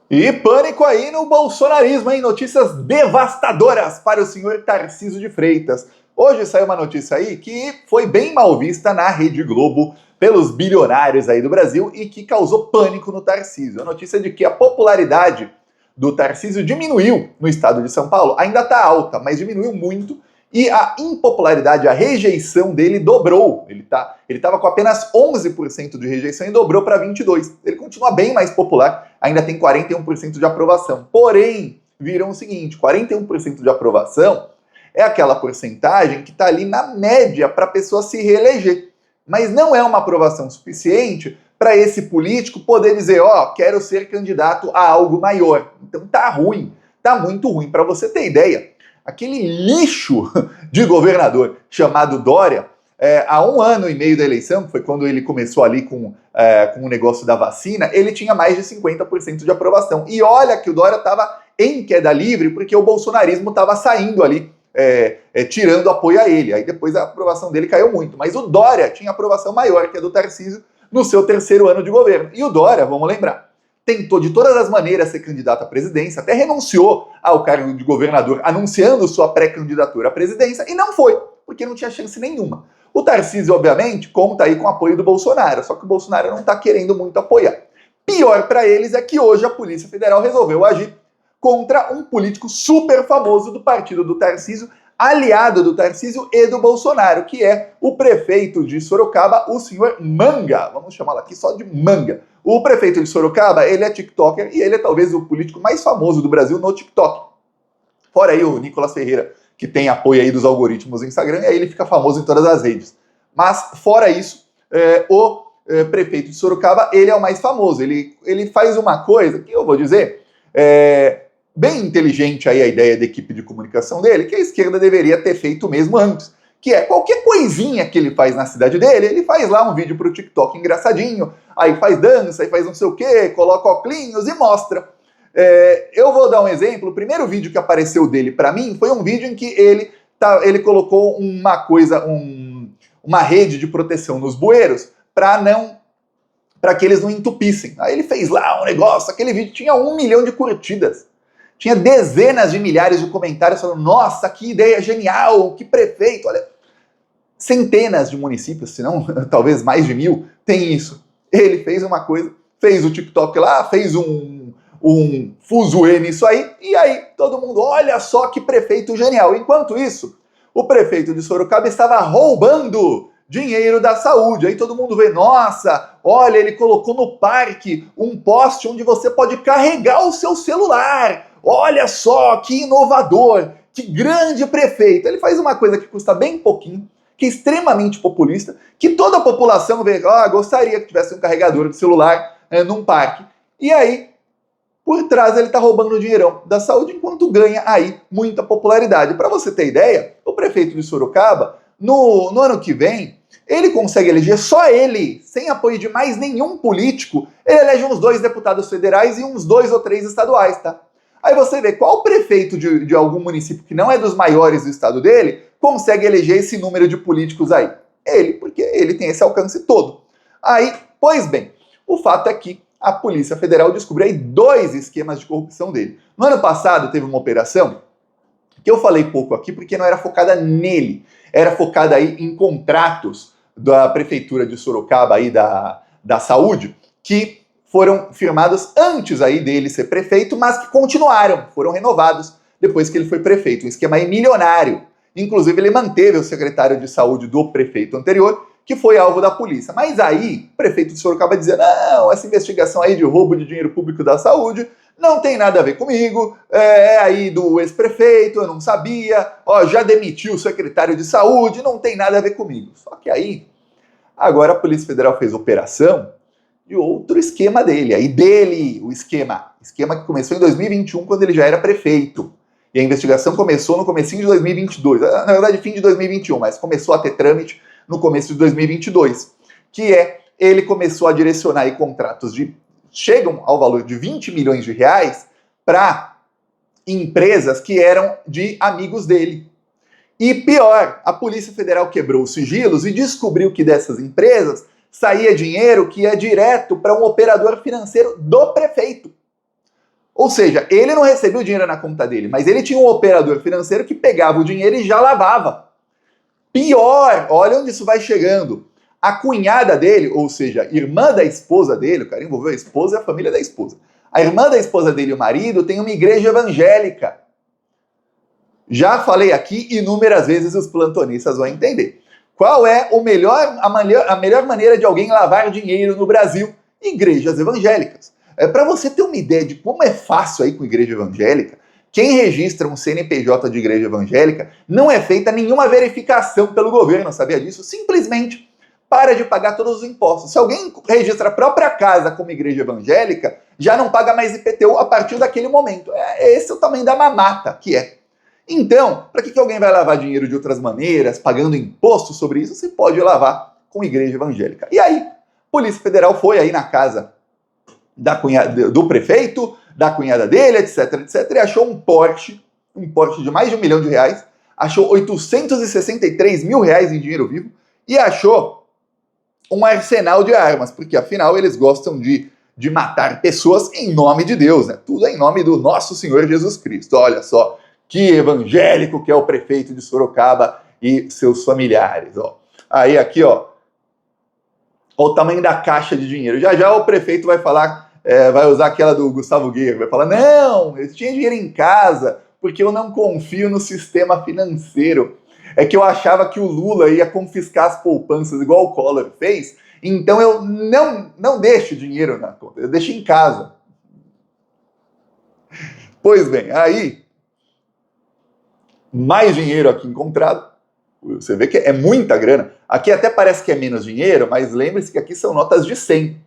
E pânico aí no bolsonarismo, hein? Notícias devastadoras para o senhor Tarcísio de Freitas. Hoje saiu uma notícia aí que foi bem mal vista na Rede Globo pelos bilionários aí do Brasil e que causou pânico no Tarcísio. A notícia de que a popularidade do Tarcísio diminuiu no estado de São Paulo. Ainda está alta, mas diminuiu muito. E a impopularidade, a rejeição dele dobrou. Ele estava com apenas 11% de rejeição e dobrou para 22%. Ele continua bem mais popular, ainda tem 41% de aprovação. Porém, viram o seguinte, 41% de aprovação é aquela porcentagem que está ali na média para a pessoa se reeleger. Mas não é uma aprovação suficiente para esse político poder dizer, quero ser candidato a algo maior. Então tá ruim, tá muito ruim. Para você ter ideia, aquele lixo de governador chamado Dória, há 1 ano e meio da eleição, que foi quando ele começou ali com o negócio da vacina, ele tinha mais de 50% de aprovação. E olha que o Dória estava em queda livre, porque o bolsonarismo estava saindo ali, tirando apoio a ele. Aí depois a aprovação dele caiu muito. Mas o Dória tinha aprovação maior que a do Tarcísio no seu 3º ano de governo. E o Dória, vamos lembrar, tentou de todas as maneiras ser candidato à presidência, até renunciou ao cargo de governador, anunciando sua pré-candidatura à presidência, e não foi, porque não tinha chance nenhuma. O Tarcísio, obviamente, conta aí com o apoio do Bolsonaro, só que o Bolsonaro não está querendo muito apoiar. Pior para eles é que hoje a Polícia Federal resolveu agir contra um político super famoso do partido do Tarcísio, aliado do Tarcísio e do Bolsonaro, que é o prefeito de Sorocaba, o senhor Manga. Vamos chamá-lo aqui só de Manga. O prefeito de Sorocaba, ele é tiktoker e ele é talvez o político mais famoso do Brasil no TikTok. Fora aí o Nicolas Ferreira, que tem apoio aí dos algoritmos do Instagram, e aí ele fica famoso em todas as redes. Mas, fora isso, o prefeito de Sorocaba, ele é o mais famoso. Ele faz uma coisa que eu vou dizer, bem inteligente aí a ideia da equipe de comunicação dele, que a esquerda deveria ter feito mesmo antes. Que é qualquer coisinha que ele faz na cidade dele, ele faz lá um vídeo pro TikTok engraçadinho, aí faz dança, aí faz não sei o quê, coloca óculos e mostra. Eu vou dar um exemplo. O primeiro vídeo que apareceu dele para mim foi um vídeo em que ele colocou uma rede de proteção nos bueiros para que eles não entupissem. Aí ele fez lá um negócio, aquele vídeo tinha 1 milhão de curtidas. Tinha dezenas de milhares de comentários falando, nossa, que ideia genial, que prefeito, olha. Centenas de municípios, se não talvez mais de 1000, tem isso. Ele fez uma coisa, fez o TikTok lá, fez um fuzuê nisso aí, e aí todo mundo, olha só que prefeito genial. Enquanto isso, o prefeito de Sorocaba estava roubando dinheiro da saúde. Aí todo mundo vê, nossa, olha, ele colocou no parque um poste onde você pode carregar o seu celular. Olha só, que inovador, que grande prefeito. Ele faz uma coisa que custa bem pouquinho, que é extremamente populista, que toda a população vê, gostaria que tivesse um carregador de celular num parque. E aí, por trás ele está roubando o dinheirão da saúde, enquanto ganha aí muita popularidade. Para você ter ideia, o prefeito de Sorocaba, no ano que vem, ele consegue eleger só ele, sem apoio de mais nenhum político, ele elege uns 2 deputados federais e uns 2 ou 3 estaduais, tá? Aí você vê qual prefeito de algum município que não é dos maiores do estado dele consegue eleger esse número de políticos aí. Ele, porque ele tem esse alcance todo. Aí, pois bem, o fato é que a Polícia Federal descobriu aí 2 esquemas de corrupção dele. No ano passado teve uma operação que eu falei pouco aqui porque não era focada nele, era focada aí em contratos da Prefeitura de Sorocaba aí da Saúde, que foram firmados antes aí dele ser prefeito, mas que continuaram, foram renovados depois que ele foi prefeito. Um esquema aí milionário. Inclusive, ele manteve o secretário de saúde do prefeito anterior, que foi alvo da polícia. Mas aí, o prefeito de Sorocaba dizia, não, essa investigação aí de roubo de dinheiro público da saúde não tem nada a ver comigo, é aí do ex-prefeito, eu não sabia, já demitiu o secretário de saúde, não tem nada a ver comigo. Só que aí, agora a Polícia Federal fez operação de outro esquema dele. Aí dele, o esquema que começou em 2021, quando ele já era prefeito. E a investigação começou no comecinho de 2022, na verdade fim de 2021, mas começou a ter trâmite no começo de 2022, que ele começou a direcionar aí contratos chegam ao valor de 20 milhões de reais para empresas que eram de amigos dele. E pior, a Polícia Federal quebrou os sigilos e descobriu que dessas empresas saía dinheiro que ia direto para um operador financeiro do prefeito. Ou seja, ele não recebia o dinheiro na conta dele, mas ele tinha um operador financeiro que pegava o dinheiro e já lavava. Pior, olha onde isso vai chegando. A cunhada dele, ou seja, irmã da esposa dele, o cara envolveu a esposa e a família da esposa. A irmã da esposa dele, o marido, tem uma igreja evangélica. Já falei aqui inúmeras vezes, os plantonistas vão entender. Qual é a melhor maneira de alguém lavar dinheiro no Brasil? Igrejas evangélicas. Para você ter uma ideia de como é fácil aí com igreja evangélica, quem registra um CNPJ de igreja evangélica não é feita nenhuma verificação pelo governo, sabia disso? Simplesmente para de pagar todos os impostos. Se alguém registra a própria casa como igreja evangélica, já não paga mais IPTU a partir daquele momento. Esse é o tamanho da mamata que é. Então, para que alguém vai lavar dinheiro de outras maneiras, pagando imposto sobre isso, se pode lavar com igreja evangélica. E aí, a Polícia Federal foi aí na casa do prefeito, da cunhada dele, etc, etc, e achou um Porsche de mais de R$1 milhão, achou R$863 mil em dinheiro vivo e achou um arsenal de armas, porque afinal eles gostam de matar pessoas em nome de Deus, né? Tudo em nome do nosso Senhor Jesus Cristo. Olha só, que evangélico que é o prefeito de Sorocaba e seus familiares, ó. Aí aqui, ó, o tamanho da caixa de dinheiro. Já já o prefeito vai falar, vai usar aquela do Gustavo Guerra, vai falar, não, eu tinha dinheiro em casa, porque eu não confio no sistema financeiro. É que eu achava que o Lula ia confiscar as poupanças igual o Collor fez, então eu não deixo dinheiro na conta, eu deixo em casa. Pois bem, aí, mais dinheiro aqui encontrado. Você vê que é muita grana. Aqui até parece que é menos dinheiro, mas lembre-se que aqui são notas de 100.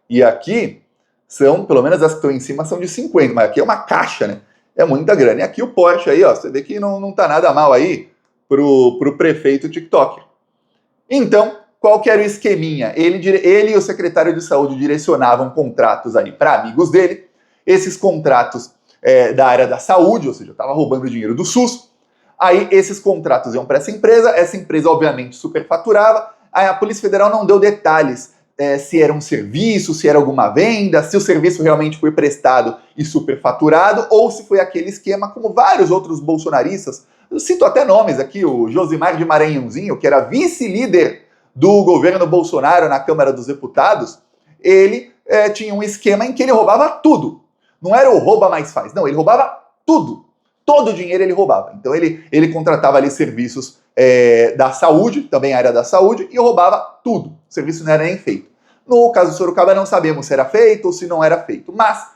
E aqui são, pelo menos as que estão em cima, são de 50. Mas aqui é uma caixa, né? É muita grana. E aqui o Porsche aí, ó, você vê que não tá nada mal aí pro prefeito TikTok. Então, qual que era o esqueminha? Ele e o secretário de saúde direcionavam contratos aí para amigos dele. Esses contratos da área da saúde, ou seja, estava roubando dinheiro do SUS. Aí esses contratos iam para essa empresa obviamente superfaturava, aí a Polícia Federal não deu detalhes se era um serviço, se era alguma venda, se o serviço realmente foi prestado e superfaturado, ou se foi aquele esquema como vários outros bolsonaristas, eu cito até nomes aqui, o Josimar de Maranhãozinho, que era vice-líder do governo Bolsonaro na Câmara dos Deputados, ele tinha um esquema em que ele roubava tudo. Não era o rouba mais faz, não, ele roubava tudo. Todo o dinheiro ele roubava. Então ele contratava ali serviços da saúde, também a área da saúde, e roubava tudo. O serviço não era nem feito. No caso do Sorocaba não sabemos se era feito ou se não era feito, mas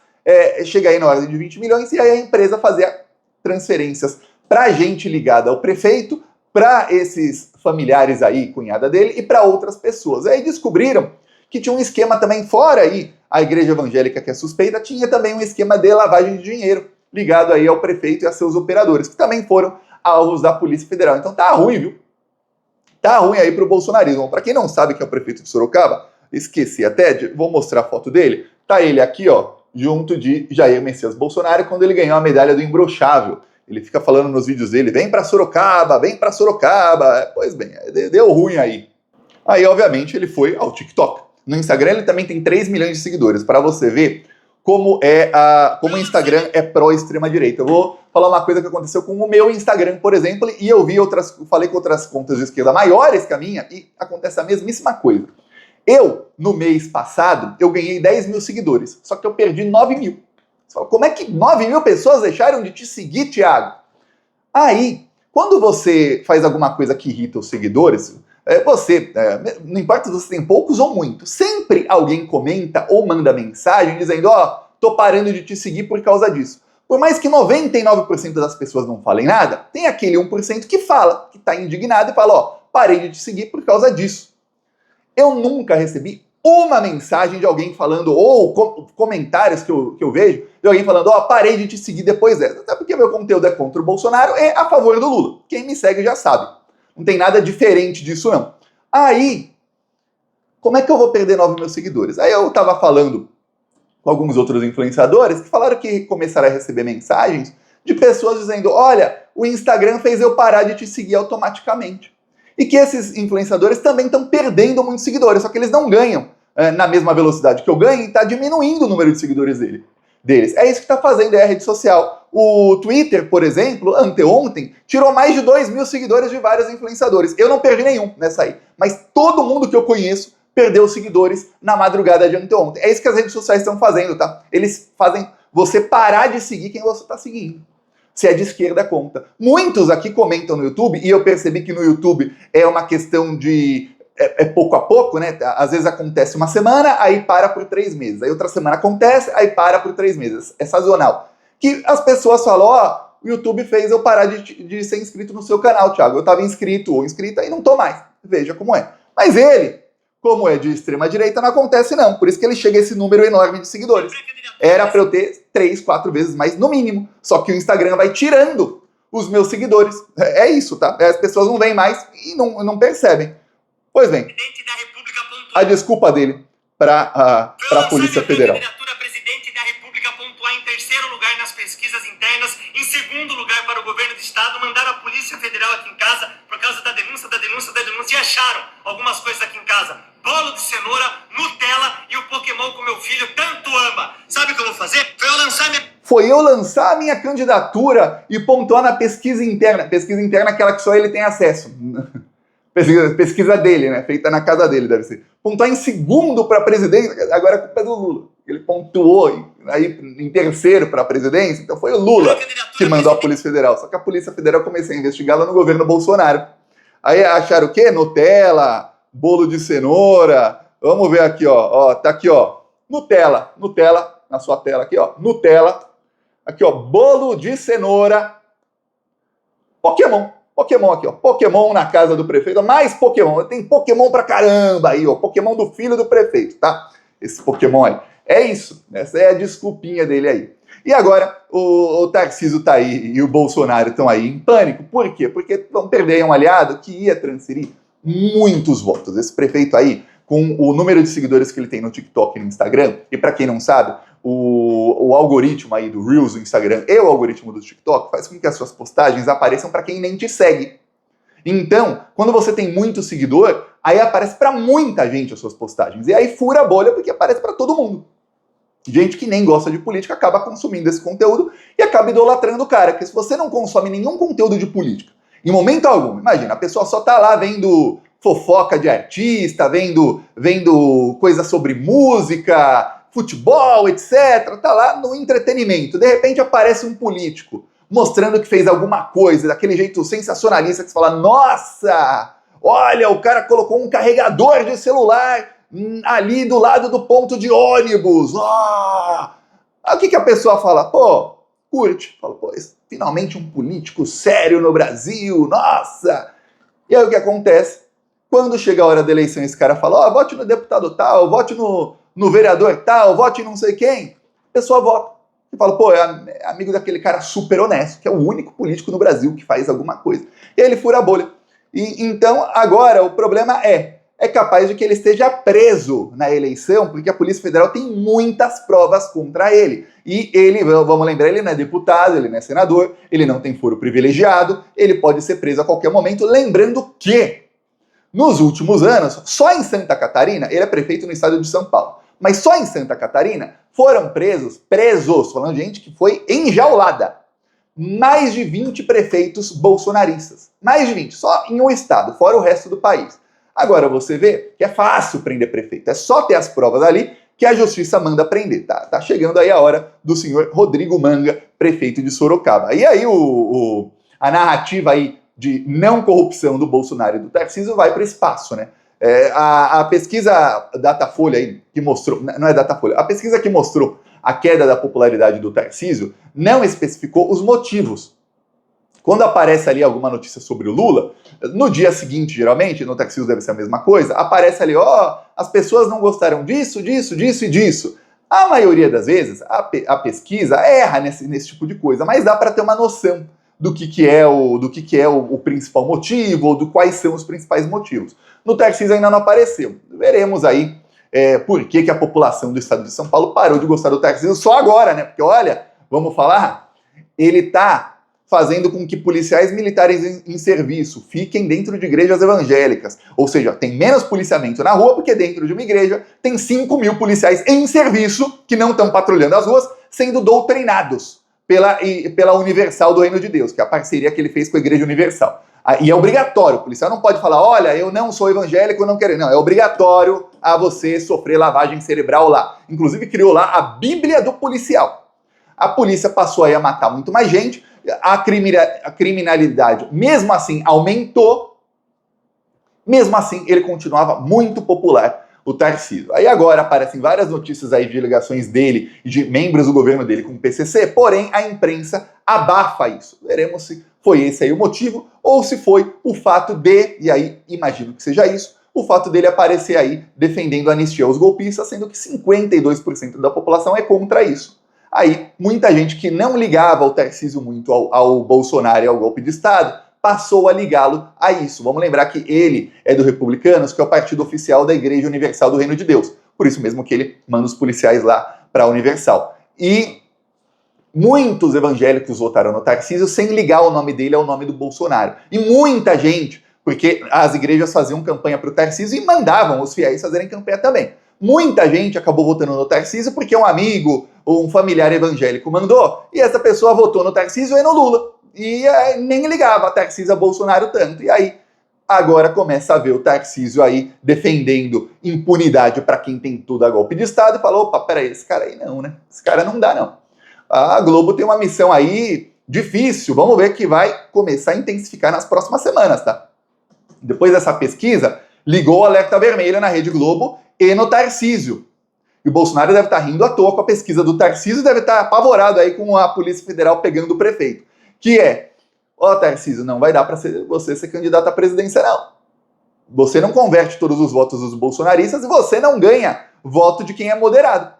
chega aí na ordem de 20 milhões e aí a empresa fazia transferências para gente ligada ao prefeito, para esses familiares aí, cunhada dele, e para outras pessoas. Aí descobriram que tinha um esquema também fora aí, a igreja evangélica que é suspeita, tinha também um esquema de lavagem de dinheiro, ligado aí ao prefeito e a seus operadores, que também foram alvos da Polícia Federal. Então tá ruim, viu? Tá ruim aí pro bolsonarismo. Para quem não sabe que é o prefeito de Sorocaba, esqueci até, vou mostrar a foto dele, tá ele aqui, ó, junto de Jair Messias Bolsonaro, quando ele ganhou a medalha do Imbrochável. Ele fica falando nos vídeos dele, vem pra Sorocaba, vem pra Sorocaba. Pois bem, deu ruim aí. Aí, obviamente, ele foi ao TikTok. No Instagram ele também tem 3 milhões de seguidores, para você ver como o Instagram é pró-extrema-direita. Eu vou falar uma coisa que aconteceu com o meu Instagram, por exemplo, e eu falei com outras contas de esquerda maiores que a minha, e acontece a mesmíssima coisa. Eu, no mês passado, eu ganhei 10 mil seguidores, só que eu perdi 9 mil. Você fala, como é que 9 mil pessoas deixaram de te seguir, Thiago? Aí, quando você faz alguma coisa que irrita os seguidores, não importa se você tem poucos ou muitos, sempre alguém comenta ou manda mensagem dizendo, tô parando de te seguir por causa disso. Por mais que 99% das pessoas não falem nada, tem aquele 1% que fala, que tá indignado e fala, parei de te seguir por causa disso. Eu nunca recebi uma mensagem de alguém falando, ou comentários que eu vejo, de alguém falando, parei de te seguir depois dessa. Até porque meu conteúdo é contra o Bolsonaro e a favor do Lula. Quem me segue já sabe. Não tem nada diferente disso, não. Aí, como é que eu vou perder 9 mil seguidores? Aí eu tava falando com alguns outros influenciadores que falaram que começaram a receber mensagens de pessoas dizendo, olha, o Instagram fez eu parar de te seguir automaticamente. E que esses influenciadores também estão perdendo muitos seguidores, só que eles não ganham na mesma velocidade que eu ganho e está diminuindo o número de seguidores dele. deles. É isso que está fazendo a rede social. O Twitter, por exemplo, anteontem, tirou mais de 2.000 seguidores de vários influenciadores. Eu não perdi nenhum nessa aí, mas todo mundo que eu conheço perdeu seguidores na madrugada de anteontem. É isso que as redes sociais estão fazendo, tá? Eles fazem você parar de seguir quem você está seguindo. Se é de esquerda, conta. Muitos aqui comentam no YouTube, e eu percebi que no YouTube é uma questão de... É pouco a pouco, né? Às vezes acontece uma semana, aí para por 3 meses. Aí outra semana acontece, aí para por 3 meses. É sazonal. Que as pessoas falam, ó, o YouTube fez eu parar de ser inscrito no seu canal, Thiago. Eu estava inscrito ou inscrita e não tô mais. Veja como é. Mas ele, como é de extrema direita, não acontece não. Por isso que ele chega a esse número enorme de seguidores. Era para eu ter 3, 4 vezes mais no mínimo. Só que o Instagram vai tirando os meus seguidores. É isso, tá? As pessoas não veem mais e não percebem. Pois bem, a desculpa dele para a Polícia Federal. Presidente da República pontuar em terceiro lugar nas pesquisas internas, em segundo lugar para o governo do estado, mandaram a Polícia Federal aqui em casa por causa da denúncia, e acharam algumas coisas aqui em casa. Bolo de cenoura, Nutella e o Pokémon que o meu filho tanto ama. Sabe o que eu vou fazer? Foi eu lançar a minha candidatura e pontuar na pesquisa interna. Pesquisa interna é aquela que só ele tem acesso. Pesquisa dele, né? Feita na casa dele, deve ser. Pontuar em segundo para a presidência, agora a culpa é do Lula. Ele pontuou aí em terceiro para a presidência, então foi o Lula que mandou a Polícia Federal. Só que a Polícia Federal começou a investigá-la no governo Bolsonaro. Aí acharam o quê? Nutella, bolo de cenoura. Vamos ver aqui, ó. Tá aqui, ó. Nutella, na sua tela aqui, ó. Nutella. Aqui, ó. Bolo de cenoura. Pokémon aqui, ó. Pokémon na casa do prefeito. Mais Pokémon. Tem Pokémon pra caramba aí, ó. Pokémon do filho do prefeito, tá? Esse Pokémon aí. É isso. Essa é a desculpinha dele aí. E agora o Tarcísio tá aí e o Bolsonaro estão aí em pânico. Por quê? Porque vão perder um aliado que ia transferir muitos votos. Esse prefeito aí, com o número de seguidores que ele tem no TikTok e no Instagram, e pra quem não sabe, o algoritmo aí do Reels do Instagram e o algoritmo do TikTok faz com que as suas postagens apareçam para quem nem te segue. Então, quando você tem muito seguidor, aí aparece para muita gente as suas postagens. E aí fura a bolha porque aparece para todo mundo. Gente que nem gosta de política acaba consumindo esse conteúdo e acaba idolatrando o cara. Porque se você não consome nenhum conteúdo de política, em momento algum, imagina, a pessoa só tá lá vendo fofoca de artista, vendo coisa sobre música, futebol, etc. Tá lá no entretenimento. De repente aparece um político mostrando que fez alguma coisa, daquele jeito sensacionalista que você fala, nossa, olha, o cara colocou um carregador de celular ali do lado do ponto de ônibus. Aí o que a pessoa fala? Pô, curte. Fala, pô, finalmente um político sério no Brasil, nossa. E aí o que acontece? Quando chega a hora da eleição, esse cara fala, ó, vote no deputado tal, vote no vereador tal, vote em não sei quem. A pessoa vota. E fala, pô, é amigo daquele cara super honesto, que é o único político no Brasil que faz alguma coisa. E aí ele fura a bolha. E então, agora, o problema é capaz de que ele esteja preso na eleição, porque a Polícia Federal tem muitas provas contra ele. E ele, vamos lembrar, ele não é deputado, ele não é senador, ele não tem foro privilegiado, ele pode ser preso a qualquer momento, lembrando que, nos últimos anos, só em Santa Catarina, ele é prefeito no estado de São Paulo, mas só em Santa Catarina foram presos, falando de gente que foi enjaulada, mais de 20 prefeitos bolsonaristas. Mais de 20, só em um estado, fora o resto do país. Agora você vê que é fácil prender prefeito, é só ter as provas ali que a justiça manda prender. Tá chegando aí a hora do senhor Rodrigo Manga, prefeito de Sorocaba. E aí a narrativa aí de não corrupção do Bolsonaro e do Tarcísio vai para o espaço, né? A pesquisa Datafolha aí, que mostrou, não é Datafolha, a pesquisa que mostrou a queda da popularidade do Tarcísio não especificou os motivos. Quando aparece ali alguma notícia sobre o Lula, no dia seguinte, geralmente, no Tarcísio deve ser a mesma coisa, aparece ali, as pessoas não gostaram disso e disso. A maioria das vezes, a pesquisa erra nesse tipo de coisa, mas dá para ter uma noção do que é o principal motivo, ou quais são os principais motivos. No Tarcísio ainda não apareceu. Veremos aí por que a população do estado de São Paulo parou de gostar do Tarcísio só agora, né? Porque olha, vamos falar, ele tá fazendo com que policiais militares em serviço fiquem dentro de igrejas evangélicas. Ou seja, tem menos policiamento na rua, porque dentro de uma igreja tem 5.000 policiais em serviço que não estão patrulhando as ruas, sendo doutrinados pela Universal do Reino de Deus, que é a parceria que ele fez com a Igreja Universal. E é obrigatório, o policial não pode falar, olha, eu não sou evangélico, eu não quero. Não, é obrigatório a você sofrer lavagem cerebral lá. Inclusive criou lá a Bíblia do policial. A polícia passou aí a matar muito mais gente, a criminalidade, mesmo assim, aumentou. Mesmo assim, ele continuava muito popular, o Tarcísio. Aí agora aparecem várias notícias aí de ligações dele e de membros do governo dele com o PCC, porém a imprensa abafa isso. Veremos se foi esse aí o motivo ou se foi o fato de, e aí imagino que seja isso, o fato dele aparecer aí defendendo a anistia aos golpistas, sendo que 52% da população é contra isso. Aí, muita gente que não ligava o Tarcísio muito ao Bolsonaro e ao golpe de Estado, passou a ligá-lo a isso. Vamos lembrar que ele é do Republicanos, que é o partido oficial da Igreja Universal do Reino de Deus. Por isso mesmo que ele manda os policiais lá para a Universal. E muitos evangélicos votaram no Tarcísio sem ligar o nome dele ao nome do Bolsonaro. E muita gente, porque as igrejas faziam campanha para o Tarcísio e mandavam os fiéis fazerem campanha também. Muita gente acabou votando no Tarcísio porque um amigo ou um familiar evangélico mandou, e essa pessoa votou no Tarcísio e no Lula. E nem ligava a Tarcísio a Bolsonaro tanto. E aí, agora começa a ver o Tarcísio aí defendendo impunidade para quem tem tudo a golpe de Estado e falou, opa, peraí, esse cara aí não, né? Esse cara não dá, não. A Globo tem uma missão aí difícil, vamos ver que vai começar a intensificar nas próximas semanas, tá? Depois dessa pesquisa, ligou o alerta vermelho na Rede Globo e no Tarcísio. E o Bolsonaro deve estar rindo à toa com a pesquisa do Tarcísio, deve estar apavorado aí com a Polícia Federal pegando o prefeito. Que é, Tarcísio, não vai dar para você ser candidato à presidência, não. Você não converte todos os votos dos bolsonaristas e você não ganha voto de quem é moderado.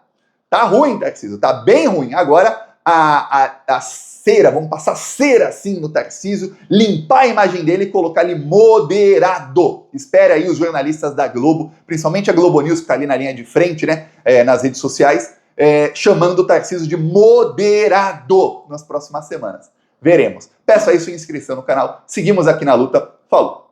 Tá ruim, Tarcísio, tá bem ruim. Agora, a cera, vamos passar cera assim no Tarcísio, limpar a imagem dele e colocar ele moderado. Espere aí os jornalistas da Globo, principalmente a Globo News, que tá ali na linha de frente, né, nas redes sociais, chamando o Tarcísio de moderado nas próximas semanas. Veremos. Peço aí sua inscrição no canal. Seguimos aqui na luta. Falou!